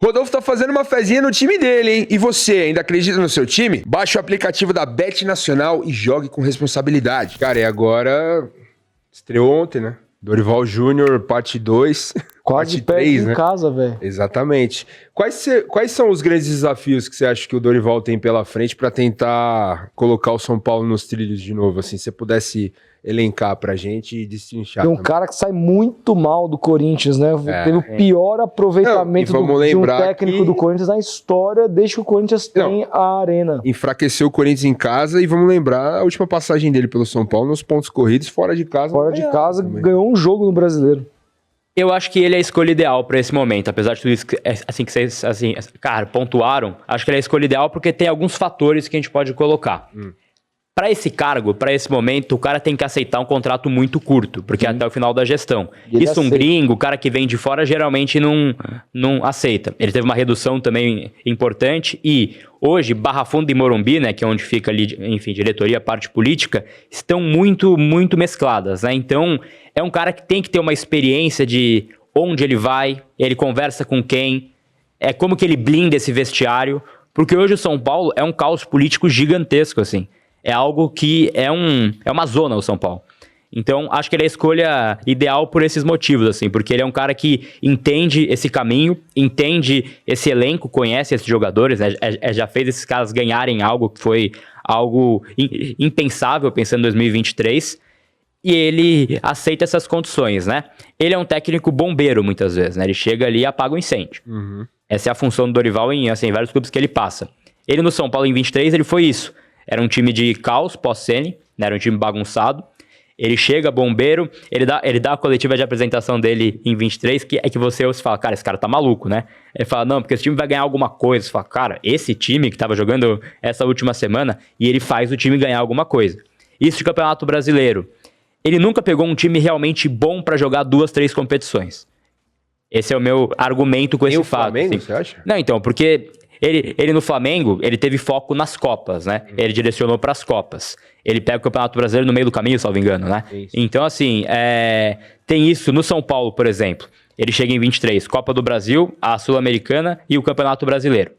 Rodolfo tá fazendo uma fezinha no time dele, hein? E você, ainda acredita no seu time? Baixe o aplicativo da Bet Nacional e jogue com responsabilidade. Cara, e agora... Estreou ontem, né? Dorival Júnior, parte 2. Quase parte 3, em né? casa, velho. Exatamente. Quais são os grandes desafios que você acha que o Dorival tem pela frente para tentar colocar o São Paulo nos trilhos de novo? Assim, se você pudesse elencar pra gente e destrinchar. Tem um também. cara que sai muito mal do Corinthians, né? Teve o pior aproveitamento de um técnico do Corinthians na história desde que o Corinthians tem a arena. Enfraqueceu o Corinthians em casa e vamos lembrar a última passagem dele pelo São Paulo nos pontos corridos, fora de casa. Fora de casa, ganhou um jogo no Brasileiro. Eu acho que ele é a escolha ideal pra esse momento, apesar de tudo isso que vocês, cara, pontuaram. Acho que ele é a escolha ideal porque tem alguns fatores que a gente pode colocar. Para esse cargo, para esse momento, o cara tem que aceitar um contrato muito curto, porque é até o final da gestão. Isso um gringo, o cara que vem de fora, geralmente não aceita. Ele teve uma redução também importante e hoje, Barra Funda e Morumbi, né, que é onde fica ali, enfim, diretoria, parte política, estão muito, muito mescladas, né? Então, é um cara que tem que ter uma experiência de onde ele vai, ele conversa com quem, como que ele blinda esse vestiário, porque hoje o São Paulo é um caos político gigantesco, assim. É algo que é uma zona o São Paulo. Então, acho que ele é a escolha ideal por esses motivos, assim, porque ele é um cara que entende esse caminho, entende esse elenco, conhece esses jogadores, né? Já fez esses caras ganharem algo que foi algo impensável, pensando em 2023, e ele aceita essas condições, né? Ele é um técnico bombeiro, muitas vezes, né? Ele chega ali e apaga o incêndio. Essa é a função do Dorival em vários clubes que ele passa. Ele no São Paulo, em 23, ele foi isso. Era um time de caos pós-Sene, né? Era um time bagunçado. Ele chega, bombeiro, ele dá a coletiva de apresentação dele em 23, que você ouve e fala, cara, esse cara tá maluco, né? Ele fala, não, porque esse time vai ganhar alguma coisa. Você fala, cara, esse time que tava jogando essa última semana, e ele faz o time ganhar alguma coisa. Isso de Campeonato Brasileiro. Ele nunca pegou um time realmente bom pra jogar 2, 3 competições. Esse é o meu argumento com esse fato. Flamengo, assim. você acha? Não, então, porque... Ele no Flamengo, ele teve foco nas Copas, né? Ele direcionou para as Copas. Ele pega o Campeonato Brasileiro no meio do caminho, salvo engano, né? Isso. Então, assim, tem isso no São Paulo, por exemplo. Ele chega em 23, Copa do Brasil, a Sul-Americana e o Campeonato Brasileiro.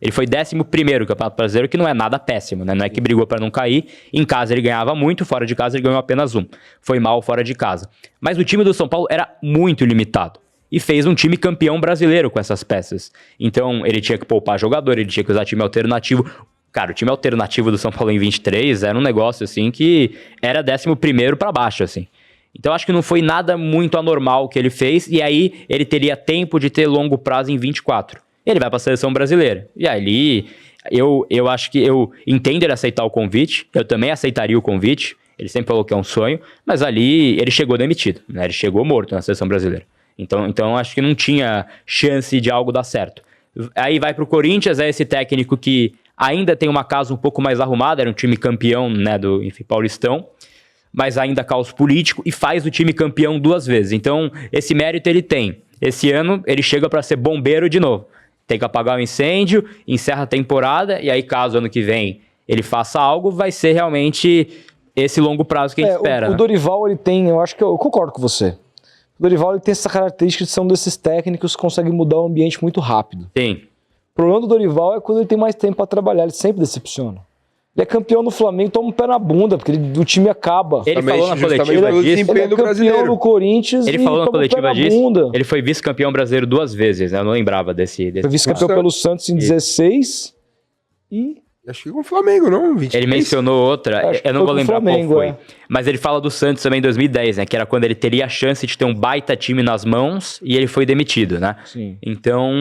Ele foi 11º no Campeonato Brasileiro, que não é nada péssimo, né? Não é que brigou para não cair. Em casa ele ganhava muito, fora de casa ele ganhou apenas um. Foi mal fora de casa. Mas o time do São Paulo era muito limitado. E fez um time campeão brasileiro com essas peças. Então, ele tinha que poupar jogador, ele tinha que usar time alternativo. Cara, o time alternativo do São Paulo em 23 era um negócio, assim, que era 11º para baixo, assim. Então, acho que não foi nada muito anormal que ele fez, e aí ele teria tempo de ter longo prazo em 24. Ele vai para a seleção brasileira. E aí, eu acho que eu entendo ele aceitar o convite, eu também aceitaria o convite, ele sempre falou que é um sonho, mas ali ele chegou demitido, né? Ele chegou morto na seleção brasileira. Então acho que não tinha chance de algo dar certo. Aí vai pro Corinthians, é esse técnico que ainda tem uma casa um pouco mais arrumada, era um time campeão, né, do Paulistão, mas ainda caos político, e faz o time campeão 2 vezes. Então, esse mérito ele tem. Esse ano, ele chega para ser bombeiro de novo. Tem que apagar o incêndio, encerra a temporada, e aí caso ano que vem ele faça algo, vai ser realmente esse longo prazo que a gente espera. O Dorival, ele tem, eu acho que eu concordo com você. O Dorival, ele tem essa característica de ser um desses técnicos que consegue mudar o ambiente muito rápido. Sim. O problema do Dorival é quando ele tem mais tempo para trabalhar, ele sempre decepciona. Ele é campeão no Flamengo, toma um pé na bunda, porque o time acaba. Ele falou na coletiva disso. Ele é campeão no Corinthians ele e falou na coletiva disso. Ele foi vice-campeão brasileiro 2 vezes, né? Eu não lembrava desse... Foi vice-campeão pelo Santos em 16 e... Acho que com o Flamengo, não? 23? Ele mencionou outra, eu não vou lembrar qual foi. Mas ele fala do Santos também em 2010, né? Que era quando ele teria a chance de ter um baita time nas mãos e ele foi demitido, né? Sim. Então,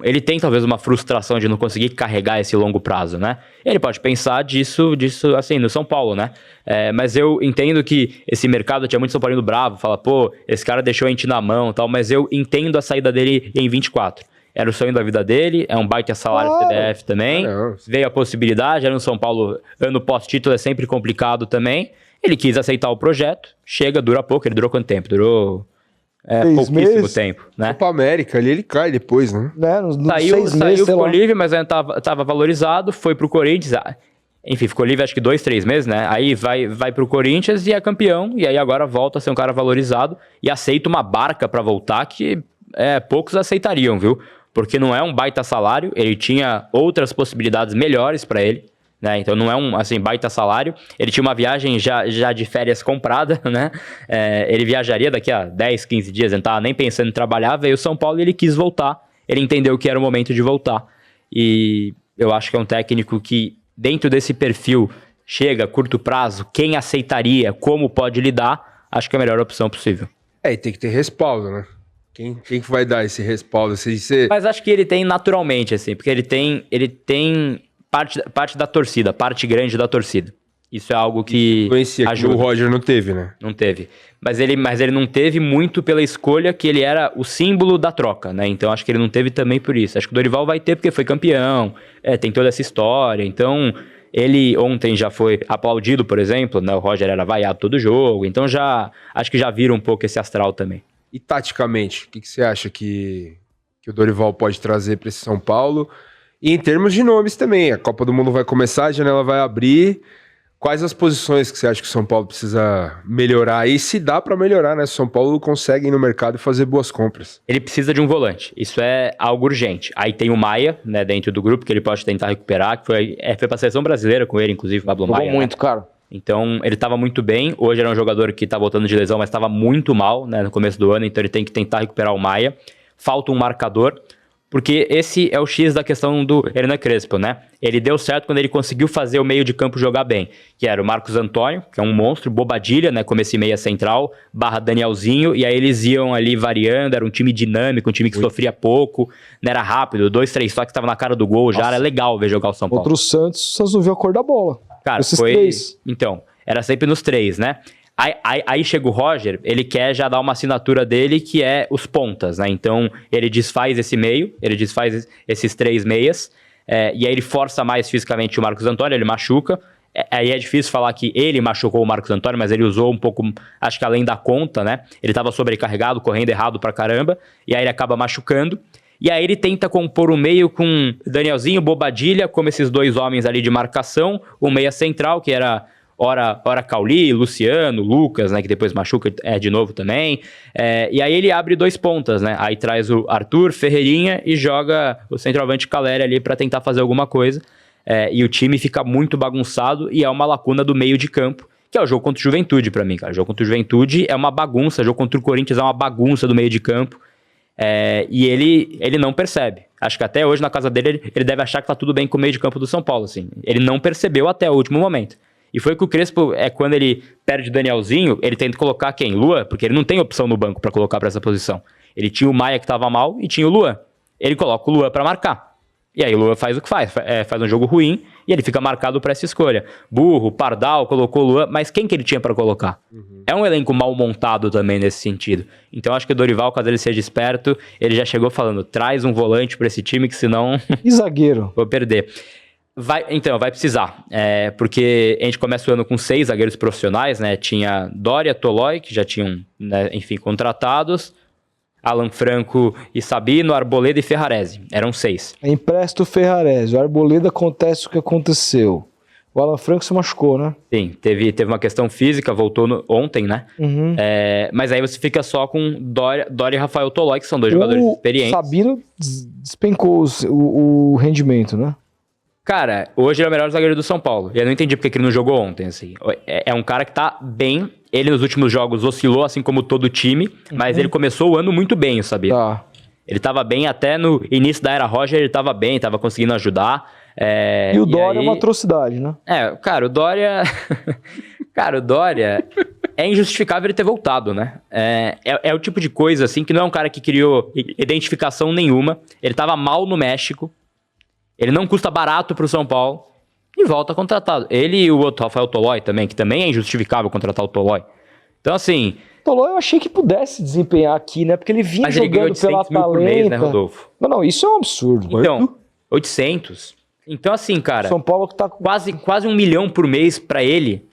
ele tem talvez uma frustração de não conseguir carregar esse longo prazo, né? Ele pode pensar disso assim, no São Paulo, né? Mas eu entendo que esse mercado tinha muito São Paulino bravo, fala, pô, esse cara deixou a gente na mão e tal, mas eu entendo a saída dele em 24. Era o sonho da vida dele, é um baita salário CDF também. Veio a possibilidade, era no São Paulo, ano pós-título é sempre complicado também. Ele quis aceitar o projeto, chega, dura pouco, ele durou quanto tempo? Durou pouquíssimo tempo, né? Copa América, ali ele cai depois, né? Saiu, ficou livre, mas ainda tava valorizado, foi pro Corinthians, enfim, ficou livre acho que 2, 3 meses, né? Aí vai pro Corinthians e é campeão, e aí agora volta a ser um cara valorizado e aceita uma barca pra voltar que poucos aceitariam, viu? porque não é um baita salário, ele tinha outras possibilidades melhores para ele, né? Então não é um assim, baita salário, ele tinha uma viagem já de férias comprada, né? Ele viajaria daqui a 10, 15 dias, ele não estava nem pensando em trabalhar, veio o São Paulo e ele quis voltar, ele entendeu que era o momento de voltar. E eu acho que é um técnico que, dentro desse perfil, chega a curto prazo, quem aceitaria, como pode lidar, acho que é a melhor opção possível. E tem que ter respaldo, né? Quem que vai dar esse respaldo? Mas acho que ele tem naturalmente, assim, porque ele tem parte da torcida, parte grande da torcida. Isso é algo que ajuda. O Roger não teve, né? Não teve. Mas ele não teve muito pela escolha que ele era o símbolo da troca, né? Então acho que ele não teve também por isso. Acho que o Dorival vai ter porque foi campeão, tem toda essa história. Então ele ontem já foi aplaudido, por exemplo, né? O Roger era vaiado todo jogo. Então acho que já vira um pouco esse astral também. E taticamente, o que você acha que o Dorival pode trazer para esse São Paulo? E em termos de nomes também, a Copa do Mundo vai começar, a janela vai abrir. Quais as posições que você acha que o São Paulo precisa melhorar? E se dá para melhorar, né? O São Paulo consegue ir no mercado e fazer boas compras. Ele precisa de um volante. Isso é algo urgente. Aí tem o Maia, né, dentro do grupo, que ele pode tentar recuperar, que foi para a seleção brasileira com ele, inclusive, o Pablo Maia. Jogou muito, né? Cara. Então, ele estava muito bem. Hoje era um jogador que está voltando de lesão, mas estava muito mal, né, no começo do ano. Então, ele tem que tentar recuperar o Maia. Falta um marcador, porque esse é o X da questão do Hernan Crespo, né? Ele deu certo quando ele conseguiu fazer o meio de campo jogar bem, que era o Marcos Antônio, que é um monstro, Bobadilha, né, como esse meia central, / Danielzinho, e aí eles iam ali variando, era um time dinâmico, um time que sofria pouco, não era rápido, 2, 3 toques, estava na cara do gol, já era legal ver jogar o São Paulo. Outro Santos resolveu a cor da bola. Cara, esses 3. Então, era sempre nos 3, né? Aí chega o Roger, ele quer já dar uma assinatura dele, que é os pontas, né? Então, ele desfaz esse meio, ele desfaz esses 3 meias, e aí ele força mais fisicamente o Marcos Antônio, ele machuca. Aí é difícil falar que ele machucou o Marcos Antônio, mas ele usou um pouco, acho que além da conta, né? Ele tava sobrecarregado, correndo errado pra caramba, e aí ele acaba machucando. E aí ele tenta compor o meio com Danielzinho, Bobadilha, como esses 2 homens ali de marcação, o meia central, que era ora Cauli, Luciano, Lucas, né, que depois machuca de novo também. E aí ele abre 2 pontas, né? Aí traz o Arthur, Ferreirinha e joga o centroavante Caleri ali para tentar fazer alguma coisa. E o time fica muito bagunçado e é uma lacuna do meio de campo, que é o jogo contra o Juventude para mim, cara. O jogo contra o Juventude é uma bagunça, o jogo contra o Corinthians é uma bagunça do meio de campo. E ele não percebe. Acho que até hoje na casa dele ele deve achar que tá tudo bem com o meio de campo do São Paulo, assim. Ele não percebeu até o último momento. E foi que o Crespo, quando ele perde o Danielzinho, ele tenta colocar quem? Luan, porque ele não tem opção no banco pra colocar pra essa posição. Ele tinha o Maia que tava mal e tinha o Luan. Ele coloca o Luan pra marcar. E aí o Luan faz o que faz um jogo ruim e ele fica marcado pra essa escolha. Burro, Pardal, colocou o Luan, mas quem que ele tinha pra colocar? É um elenco mal montado também nesse sentido. Então acho que o Dorival, caso ele seja esperto, ele já chegou falando, traz um volante pra esse time que senão... E zagueiro? Vou perder. Vai precisar, porque a gente começa o ano com 6 zagueiros profissionais, né? Tinha Dória, Tolói, que já tinham, né, enfim, contratados, Alan Franco e Sabino, Arboleda e Ferrarese. Eram 6. Empresta o Ferrarese, o Arboleda acontece o que aconteceu. O Alan Franco se machucou, né? Sim, teve uma questão física, voltou ontem, né? Uhum. Mas aí você fica só com Dória e Rafael Tolói, que são 2 jogadores experientes. O Sabino despencou o rendimento, né? Cara, hoje ele é o melhor zagueiro do São Paulo. E eu não entendi porque ele não jogou ontem, assim. É um cara que tá bem. Ele nos últimos jogos oscilou, assim como todo o time. Mas ele começou o ano muito bem, sabia? Tá. Ele tava bem até no início da era Roger, ele tava bem, tava conseguindo ajudar. E o Dória é uma atrocidade, né? Cara, o Dória... Cara, o Dória... É injustificável ele ter voltado, né? É o tipo de coisa, assim, que não é um cara que criou identificação nenhuma. Ele tava mal no México. Ele não custa barato pro São Paulo e volta contratado. Ele e o outro, Rafael Tolói também, que também é injustificável contratar o Tolói. Então, assim... Tolói eu achei que pudesse desempenhar aqui, né? Porque ele vinha mas jogando ele ganhou 800 mil por mês, né, Rodolfo? Não, isso é um absurdo. Então, 800. Então, assim, cara... São Paulo que tá... Quase 1 milhão por mês pra ele,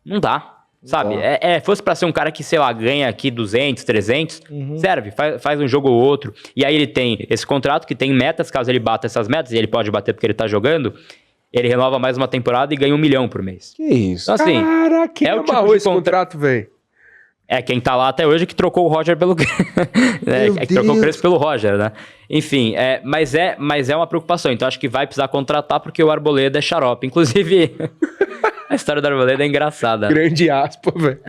não dá. Sabe? Fosse pra ser um cara que, sei lá, ganha aqui 200, 300, serve, faz um jogo ou outro. E aí ele tem esse contrato que tem metas, caso ele bata essas metas, e ele pode bater porque ele tá jogando, ele renova mais uma temporada e ganha 1 milhão por mês. Que isso? Então, assim, cara, quem amarrou esse contrato, velho? quem tá lá até hoje que trocou o Roger pelo... que trocou o Crespo pelo Roger, né? Enfim, mas é uma preocupação. Então, acho que vai precisar contratar porque o Arboleda é xarope. Inclusive, a história do Arboleda é engraçada. Grande aspa, velho.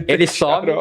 Ele sobe...